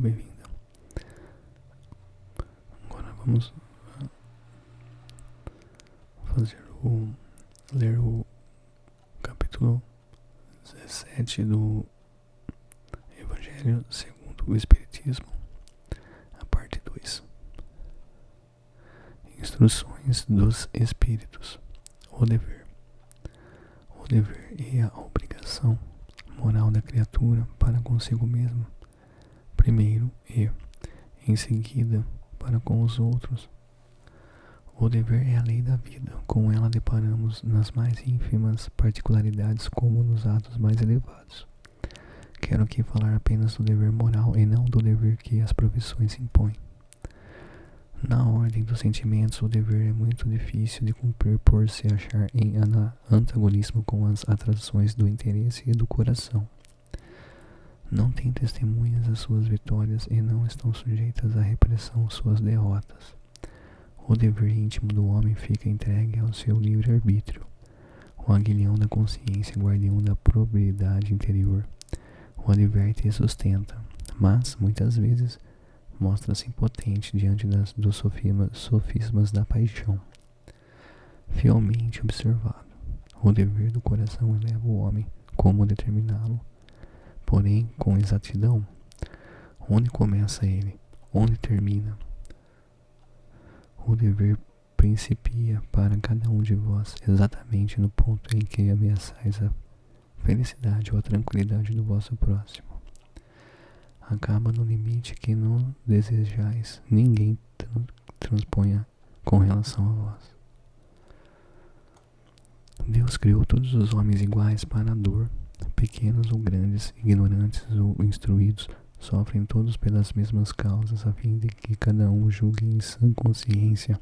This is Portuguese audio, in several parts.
bem-vinda. Agora vamos ler o capítulo 17 do Evangelho segundo o Espiritismo, a parte 2. Instruções dos Espíritos. O dever. O dever e a obrigação moral da criatura para consigo mesma, primeiro, e em seguida para com os outros. O dever é a lei da vida. Com ela deparamos nas mais ínfimas particularidades como nos atos mais elevados. Quero aqui falar apenas do dever moral e não do dever que as profissões impõem. Na ordem dos sentimentos, o dever é muito difícil de cumprir por se achar em antagonismo com as atrações do interesse e do coração. Não tem testemunhas as suas vitórias e não estão sujeitas à repressão suas derrotas. O dever íntimo do homem fica entregue ao seu livre-arbítrio. O aguilhão da consciência, guardião da probidade interior, o adverte e sustenta, mas, muitas vezes, mostra-se impotente diante dos sofismas da paixão. Fielmente observado, o dever do coração eleva o homem, como determiná-lo? Porém, com exatidão, onde começa ele? Onde termina? O dever principia para cada um de vós exatamente no ponto em que ameaçais a felicidade ou a tranquilidade do vosso próximo. Acaba no limite que não desejais ninguém transponha com relação a vós. Deus criou todos os homens iguais para a dor, pequenos ou grandes, ignorantes ou instruídos, sofrem todos pelas mesmas causas, a fim de que cada um julgue em sã consciência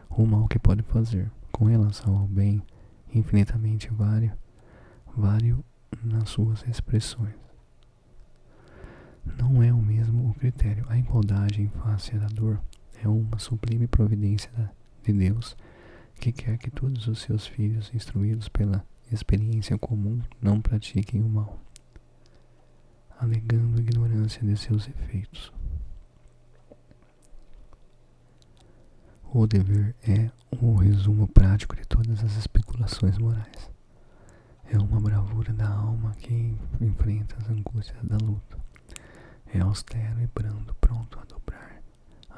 o mal que pode fazer. Com relação ao bem, infinitamente vário nas suas expressões. Não é o mesmo o critério. A igualdade em face da dor é uma sublime providência de Deus, que quer que todos os seus filhos, instruídos pela experiência comum, não pratiquem o mal, alegando ignorância de seus efeitos. O dever é o resumo prático de todas as especulações morais. É uma bravura da alma que enfrenta as angústias da luta. É austero e brando, pronto a dobrar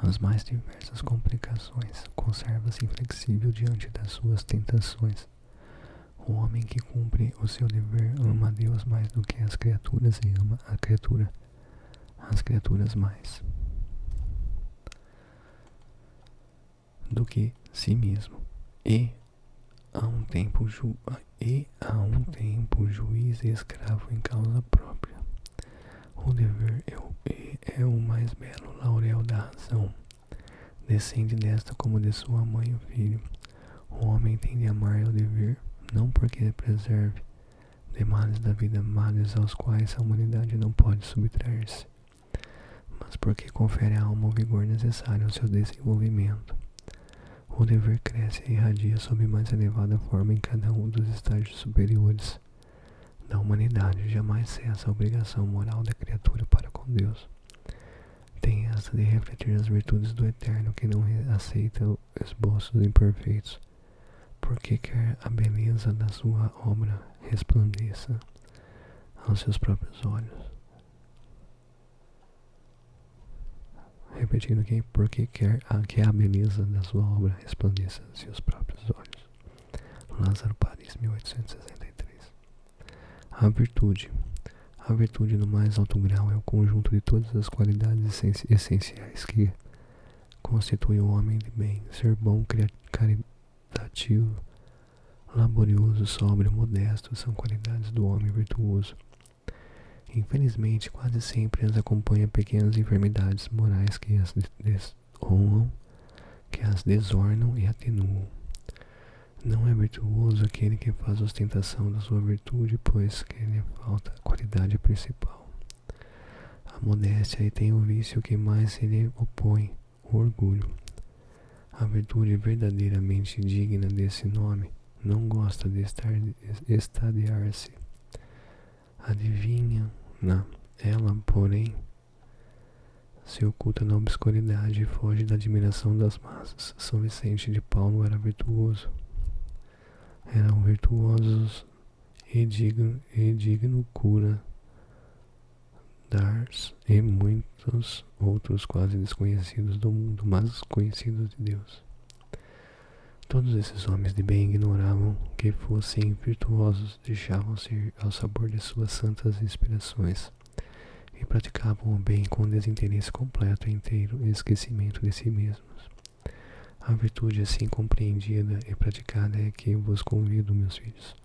as mais diversas complicações. Conserva-se inflexível diante das suas tentações. O homem que cumpre o seu dever ama a Deus mais do que as criaturas e ama as criaturas mais do que si mesmo. E a um tempo juiz e escravo em causa própria. O dever é o mais belo laurel da razão. Descende desta como de sua mãe o filho. O homem tem de amar o dever, não porque preserve de males da vida, males aos quais a humanidade não pode subtrair-se, mas porque confere à alma o vigor necessário ao seu desenvolvimento. O dever cresce e irradia sob mais elevada forma em cada um dos estágios superiores da humanidade. Jamais cessa a obrigação moral da criatura para com Deus. Tem esta de refletir as virtudes do Eterno, que não aceita esboços imperfeitos, porque quer a beleza da sua obra resplandeça aos seus próprios olhos. Repetindo aqui, porque quer que a beleza da sua obra resplandeça aos seus próprios olhos. Lázaro Paris, 1863. A virtude no mais alto grau é o conjunto de todas as qualidades essenciais que constituem o homem de bem. Ser bom, caritativo, laborioso, sóbrio, modesto são qualidades do homem virtuoso. Infelizmente, quase sempre as acompanham pequenas enfermidades morais que as desonram, que as desornam e atenuam. Não é virtuoso aquele que faz ostentação da sua virtude, pois que lhe falta a qualidade principal. A modéstia tem o vício que mais se lhe opõe, o orgulho. A virtude verdadeiramente digna desse nome não gosta de estadear-se. Adivinha-na, ela, porém, se oculta na obscuridade e foge da admiração das massas. São Vicente de Paulo era virtuoso. Eram virtuosos e digno cura Dars e muitos outros quase desconhecidos do mundo, mas conhecidos de Deus. Todos esses homens de bem ignoravam que fossem virtuosos, deixavam-se ir ao sabor de suas santas inspirações e praticavam o bem com desinteresse completo e inteiro e esquecimento de si mesmos. A virtude assim compreendida e praticada é que vos convido, meus filhos.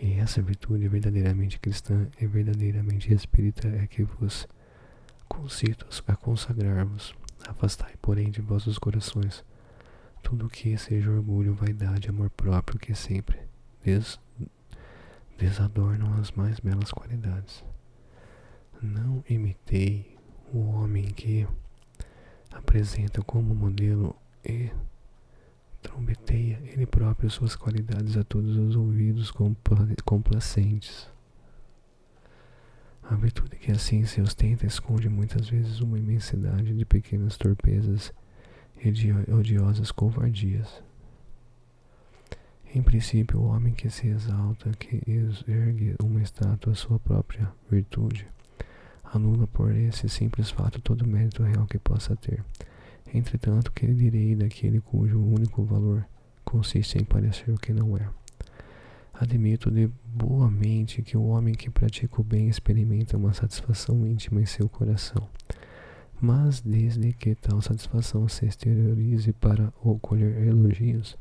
E essa virtude verdadeiramente cristã e verdadeiramente espírita é que vos concito a consagrar-vos. Afastai, porém, de vossos corações tudo o que seja orgulho, vaidade, amor próprio, que sempre desadornam as mais belas qualidades. Não imitei o homem que apresenta como modelo e trombeteia ele próprio suas qualidades a todos os ouvidos complacentes. A virtude que assim se ostenta esconde muitas vezes uma imensidade de pequenas torpezas e de odiosas covardias. Em princípio, o homem que se exalta, que ergue uma estátua à sua própria virtude, anula por esse simples fato todo o mérito real que possa ter. Entretanto, que direi daquele cujo único valor consiste em parecer o que não é? Admito de boa mente que o homem que pratica o bem experimenta uma satisfação íntima em seu coração, mas desde que tal satisfação se exteriorize para o colher elogios,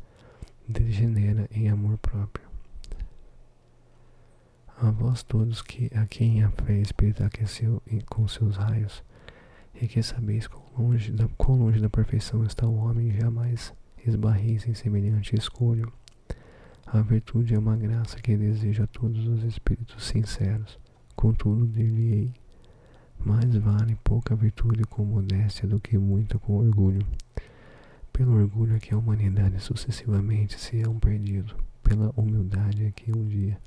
degenera em amor próprio. A vós todos a quem a fé espírita aqueceu com seus raios, e que sabeis quão longe da perfeição está o homem, jamais esbarreis em semelhante escolho. A virtude é uma graça que deseja a todos os espíritos sinceros. Contudo, dir-lhe-ei, mais vale pouca virtude com modéstia do que muita com orgulho. Pelo orgulho é que a humanidade sucessivamente se hão perdido, pela humildade é que um dia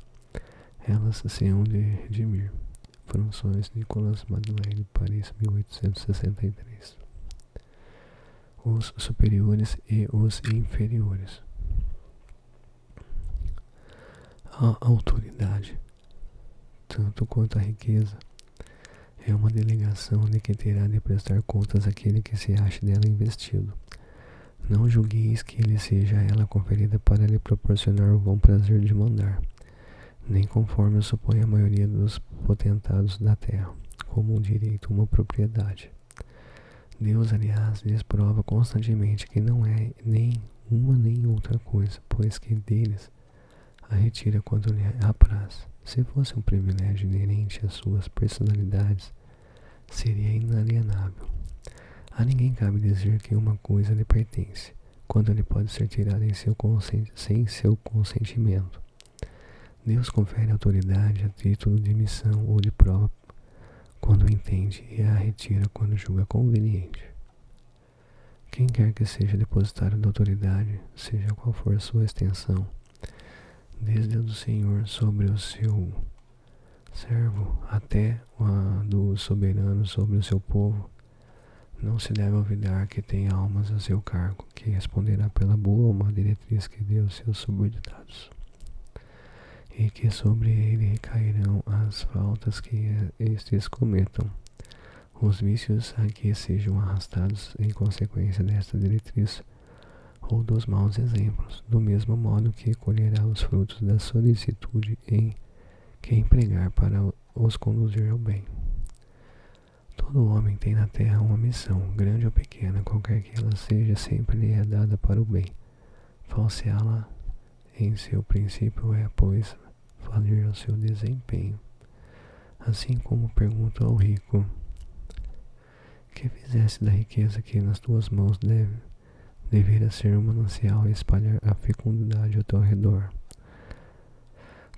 elas se hão de redimir. François Nicolas Madeleine, Paris, 1863. Os superiores e os inferiores. A autoridade, tanto quanto a riqueza, é uma delegação de que terá de prestar contas aquele que se ache dela investido. Não julgueis que lhe seja ela conferida para lhe proporcionar o bom prazer de mandar, nem conforme supõe a maioria dos potentados da terra, como um direito, uma propriedade. Deus, aliás, lhes prova constantemente que não é nem uma nem outra coisa, pois que deles a retira quando lhe apraz. Se fosse um privilégio inerente às suas personalidades, seria inalienável. A ninguém cabe dizer que uma coisa lhe pertence, quando lhe pode ser tirada sem seu consentimento. Deus confere autoridade a título de missão ou de prova quando entende e a retira quando julga conveniente. Quem quer que seja depositário da autoridade, seja qual for a sua extensão, desde a do Senhor sobre o seu servo até a do soberano sobre o seu povo, não se deve olvidar que tem almas a seu cargo, que responderá pela boa ou má diretriz que deu aos seus subordinados, e que sobre ele recairão as faltas que estes cometam, os vícios a que sejam arrastados em consequência desta diretriz, ou dos maus exemplos, do mesmo modo que colherá os frutos da solicitude em que empregar para os conduzir ao bem. Todo homem tem na terra uma missão, grande ou pequena, qualquer que ela seja, sempre lhe é dada para o bem. Falseá-la em seu princípio é, pois, falir ao seu desempenho. Assim como pergunta ao rico: que fizesse da riqueza que nas tuas mãos deveria ser um manancial e espalhar a fecundidade ao teu redor.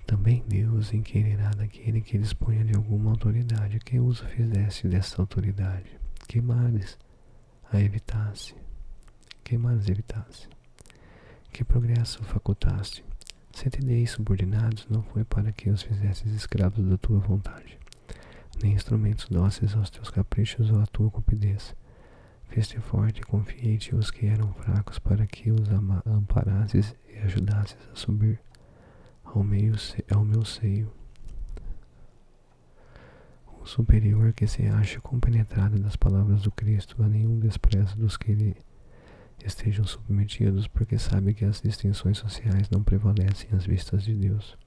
Também Deus inquirirá daquele que disponha de alguma autoridade, que uso fizesse dessa autoridade, que males evitasse, que progresso facultaste. Se te dei subordinados, não foi para que os fizesses escravos da tua vontade, nem instrumentos dóceis aos teus caprichos ou à tua cupidez. Fez-te forte e confiei-te os que eram fracos, para que os amparasses e ajudasses a subir ao meu seio. O superior que se ache compenetrado das palavras do Cristo a nenhum despreza dos que lhe estejam submetidos, porque sabe que as distinções sociais não prevalecem às vistas de Deus.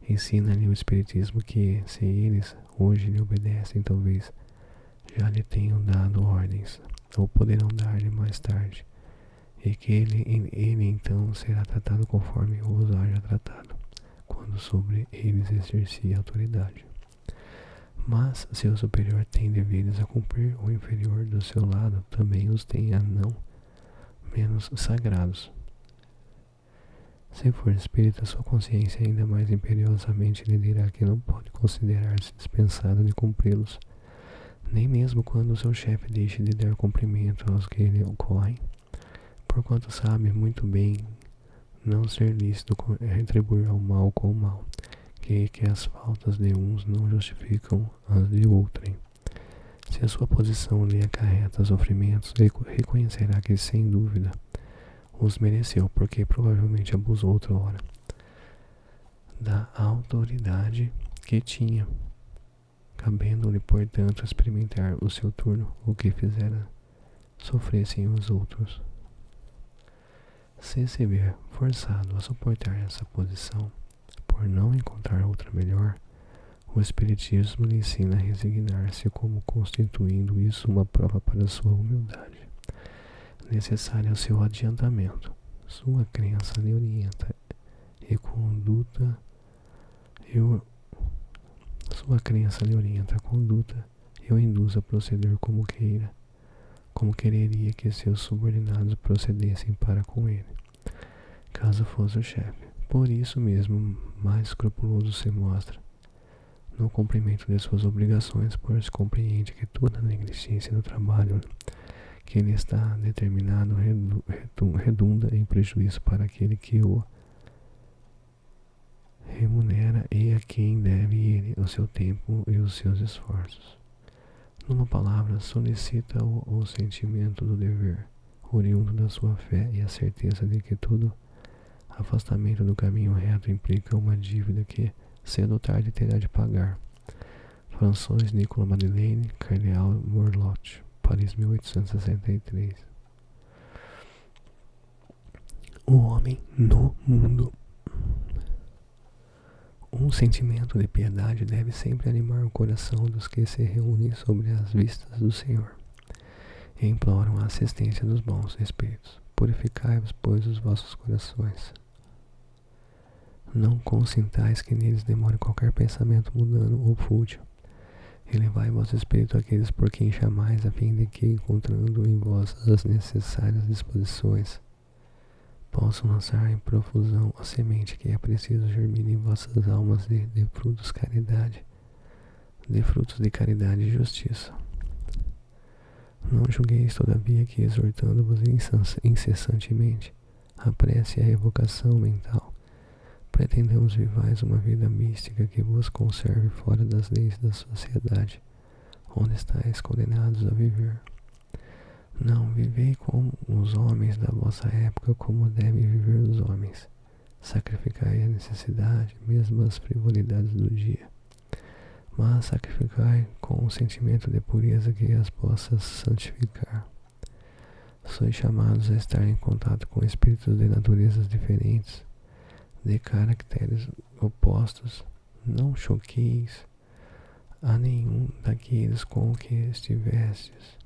Ensina-lhe o Espiritismo que, se eles hoje lhe obedecem, talvez já lhe tenham dado ordens, ou poderão dar-lhe mais tarde, e que ele então será tratado conforme os haja tratado, quando sobre eles exercia autoridade. Mas, se o superior tem deveres a cumprir, o inferior do seu lado também os tem a não menos sagrados. Se for espírita, sua consciência ainda mais imperiosamente lhe dirá que não pode considerar-se dispensado de cumpri-los, nem mesmo quando o seu chefe deixe de dar cumprimento aos que lhe ocorrem, porquanto sabe muito bem não ser lícito retribuir ao mal com o mal, que as faltas de uns não justificam as de outrem. Se a sua posição lhe acarreta sofrimentos, reconhecerá que, sem dúvida, os mereceu, porque provavelmente abusou outrora da autoridade que tinha, cabendo-lhe, portanto, experimentar o seu turno, o que fizera sofressem os outros. Se se ver forçado a suportar essa posição, por não encontrar outra melhor, o Espiritismo lhe ensina a resignar-se, como constituindo isso uma prova para sua humildade, necessária ao seu adiantamento. Sua crença lhe orienta e conduta Sua crença lhe orienta a conduta e o induz a proceder como quereria que seus subordinados procedessem para com ele, caso fosse o chefe. Por isso mesmo, mais escrupuloso se mostra no cumprimento de suas obrigações, pois compreende que toda negligência no trabalho que ele está determinado redunda em prejuízo para aquele que o remunera e a quem deve ele o seu tempo e os seus esforços. Numa palavra, solicita o sentimento do dever, oriundo da sua fé, e a certeza de que todo afastamento do caminho reto implica uma dívida que, cedo ou tarde, terá de pagar. François Nicolas Madeleine, Cardeal Morlot, Paris, 1863. O homem no mundo. Um sentimento de piedade deve sempre animar o coração dos que se reúnem sobre as vistas do Senhor e imploram a assistência dos bons espíritos. Purificai-vos, pois, os vossos corações. Não consintais que neles demore qualquer pensamento mundano ou fútil. Elevai vosso espírito àqueles por quem chamais, a fim de que, encontrando em vós as necessárias disposições, possam lançar em profusão a semente que é preciso germine em vossas almas de frutos de caridade e justiça. Não julgueis, todavia, que exortando-vos incessantemente a prece e a evocação mental, pretendamos vivais uma vida mística que vos conserve fora das leis da sociedade, onde estáis condenados a viver. Não, vivei com os homens da vossa época como devem viver os homens. Sacrificai a necessidade, mesmo as frivolidades do dia, mas sacrificai com o sentimento de pureza que as possa santificar. Sois chamados a estar em contato com espíritos de naturezas diferentes, de caracteres opostos. Não choqueis a nenhum daqueles com que estivestes.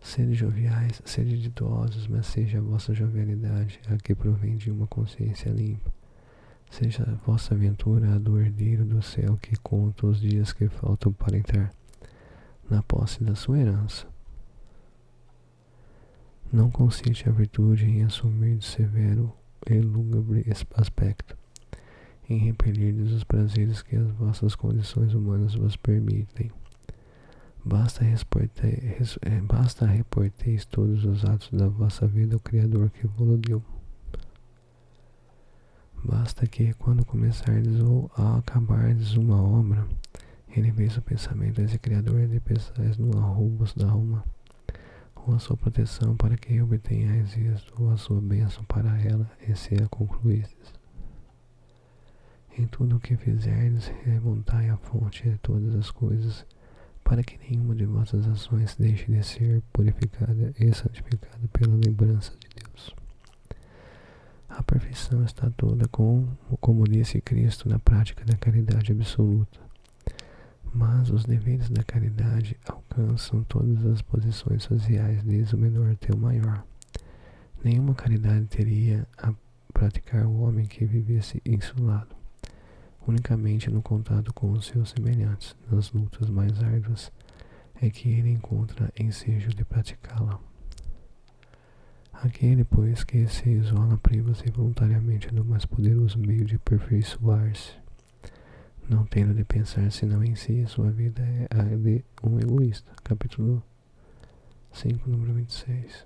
Sede joviais, sede ditosos, mas seja a vossa jovialidade a que provém de uma consciência limpa. Seja a vossa aventura a do herdeiro do céu que conta os dias que faltam para entrar na posse da sua herança. Não consiste a virtude em assumir de severo e lúgubre aspecto, em repelir-lhes os prazeres que as vossas condições humanas vos permitem. Basta reporteis todos os atos da vossa vida ao Criador que vos deu. Basta que, quando começardes ou acabardes uma obra, Ele vê o pensamento desse Criador de pensais no arroubos da alma, ou a sua proteção para que obtenha êxito, ou a sua bênção para ela, e se a concluístes. Em tudo o que fizerdes, remontai a fonte de todas as coisas, para que nenhuma de vossas ações deixe de ser purificada e santificada pela lembrança de Deus. A perfeição está toda, como disse Cristo, na prática da caridade absoluta. Mas os deveres da caridade alcançam todas as posições sociais, desde o menor até o maior. Nenhuma caridade teria a praticar o homem que vivesse insulado, unicamente no contato com os seus semelhantes. Nas lutas mais árduas é que ele encontra ensejo de praticá-la. Aquele, pois, que se isola priva-se voluntariamente do mais poderoso meio de aperfeiçoar-se, não tendo de pensar senão em si. Sua vida é a de um egoísta. Capítulo 5, número 26.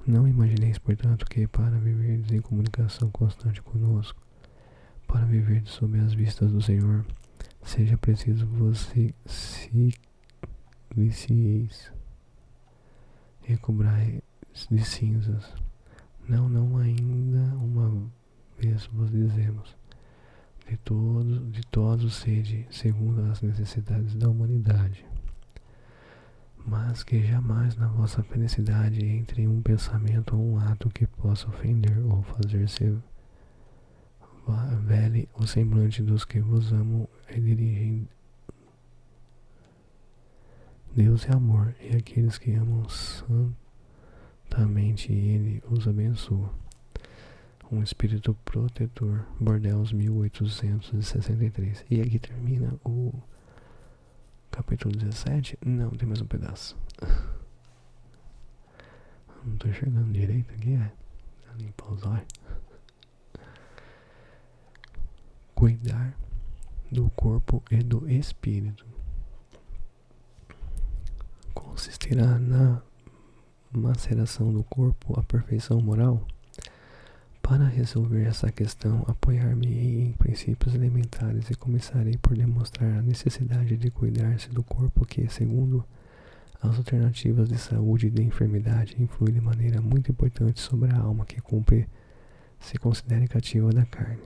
Não imagineis, portanto, que para viverdes em comunicação constante conosco, para viver sob as vistas do Senhor, seja preciso vos silencieis e cobrai de cinzas. Não ainda uma vez vos dizemos, de todos sede segundo as necessidades da humanidade, mas que jamais na vossa felicidade entre um pensamento ou um ato que possa ofender ou fazer-se vele o semblante dos que vos amam e dirigem. Deus é amor, e aqueles que amam santamente Ele os abençoa. Um espírito protetor, Bordeaux 1863. E aqui termina o capítulo 17. Não, tem mais um pedaço. Não tô enxergando direito aqui, limpar os olhos. Cuidar do corpo e do espírito. Consistirá na maceração do corpo a perfeição moral? Para resolver essa questão, apoiar-me-ei em princípios elementares e começarei por demonstrar a necessidade de cuidar-se do corpo que, segundo as alternativas de saúde e de enfermidade, influi de maneira muito importante sobre a alma que cumpre se considere cativa da carne,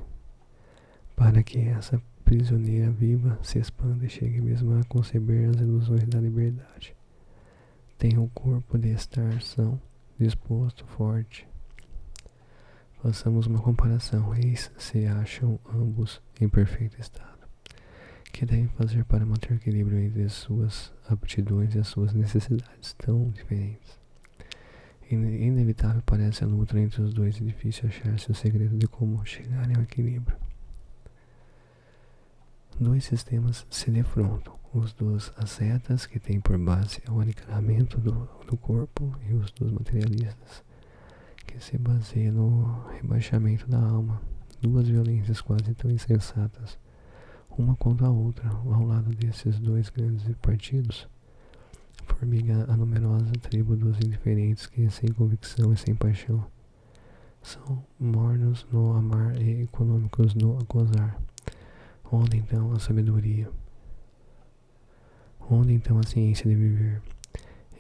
para que essa prisioneira viva se expanda e chegue mesmo a conceber as ilusões da liberdade. Tem o corpo de estar são, disposto, forte. Façamos uma comparação. Eis se acham ambos em perfeito estado. Que devem fazer para manter equilíbrio entre as suas aptidões e as suas necessidades tão diferentes? Inevitável parece a luta entre os dois e difícil achar-se o segredo de como chegarem ao equilíbrio. Dois sistemas se defrontam, os dos ascetas, que têm por base o aniquilamento do corpo, e os dos materialistas, que se baseiam no rebaixamento da alma. Duas violências quase tão insensatas, uma contra a outra. Ao lado desses dois grandes partidos, formiga a numerosa tribo dos indiferentes que, sem convicção e sem paixão, são mornos no amar e econômicos no gozar. Onde então a sabedoria? Onde então a ciência de viver?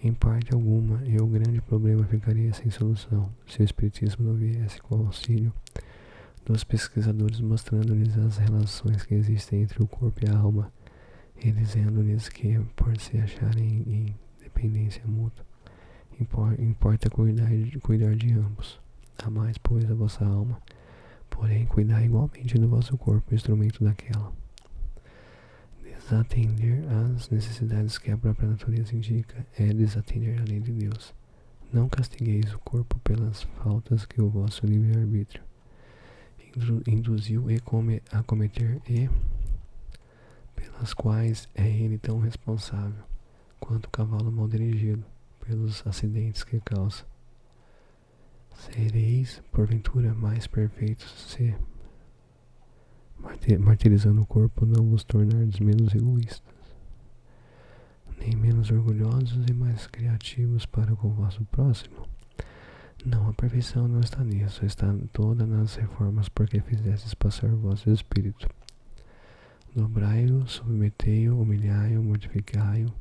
Em parte alguma, e o grande problema ficaria sem solução, se o espiritismo não viesse com o auxílio dos pesquisadores, mostrando-lhes as relações que existem entre o corpo e a alma, e dizendo-lhes que, por se acharem em dependência mútua, importa cuidar de ambos. Amais, pois, a vossa alma, porém cuidar igualmente do vosso corpo, instrumento daquela. Desatender às necessidades que a própria natureza indica é desatender a lei de Deus. Não castigueis o corpo pelas faltas que o vosso livre-arbítrio induziu a cometer e pelas quais é ele tão responsável quanto o cavalo mal dirigido pelos acidentes que causa. Sereis, porventura, mais perfeitos se, martirizando o corpo, não vos tornardes menos egoístas, nem menos orgulhosos e mais criativos para com o vosso próximo? Não, a perfeição não está nisso, está toda nas reformas porque fizestes passar o vosso espírito. Dobrai-o, submetei-o, humilhai-o, mortificai-o.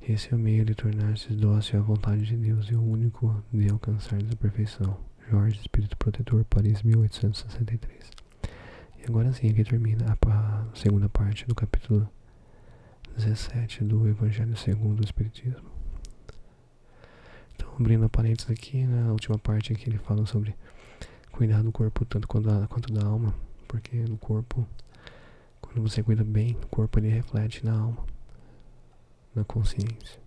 Esse é o meio de tornar-se dócil à vontade de Deus e o único de alcançar a perfeição. Jorge, Espírito Protetor, Paris, 1863. E agora sim, aqui termina a segunda parte do capítulo 17 do Evangelho segundo o Espiritismo. Então, abrindo parênteses aqui, na última parte aqui ele fala sobre cuidar do corpo tanto quanto da alma, porque no corpo, quando você cuida bem, o corpo ele reflete na alma, na consciência.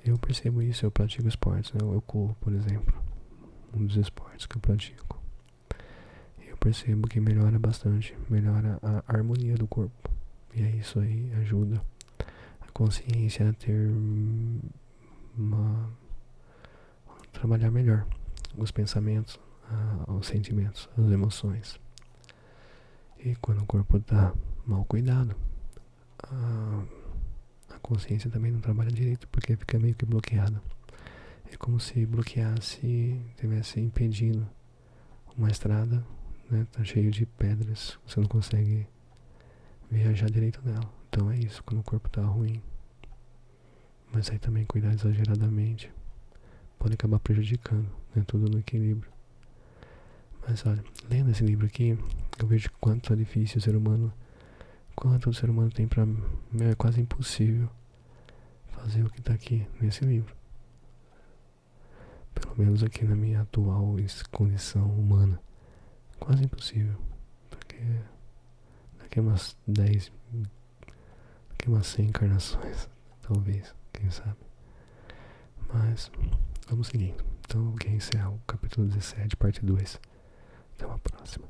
Eu percebo isso, eu pratico esportes, né? Eu corro, por exemplo, um dos esportes que eu pratico. Eu percebo que melhora bastante, melhora a harmonia do corpo. E aí isso aí ajuda a consciência a ter trabalhar melhor os pensamentos, os sentimentos, as emoções. E quando o corpo está mal cuidado, a consciência também não trabalha direito, porque fica meio que bloqueada. É como se bloqueasse, estivesse impedindo uma estrada, né? Tá cheio de pedras, você não consegue viajar direito nela. Então é isso, quando o corpo tá ruim. Mas aí também cuidar exageradamente pode acabar prejudicando, né? Tudo no equilíbrio. Mas olha, lendo esse livro aqui, eu vejo quanto é difícil o ser humano, quanto o ser humano tem pra... É quase impossível fazer o que tá aqui nesse livro. Pelo menos aqui na minha atual condição humana. Quase impossível. Porque daqui a umas 10, daqui a umas 100 encarnações, talvez, quem sabe. Mas, vamos seguindo. Então, eu encerro o capítulo 17, parte 2. Até uma próxima.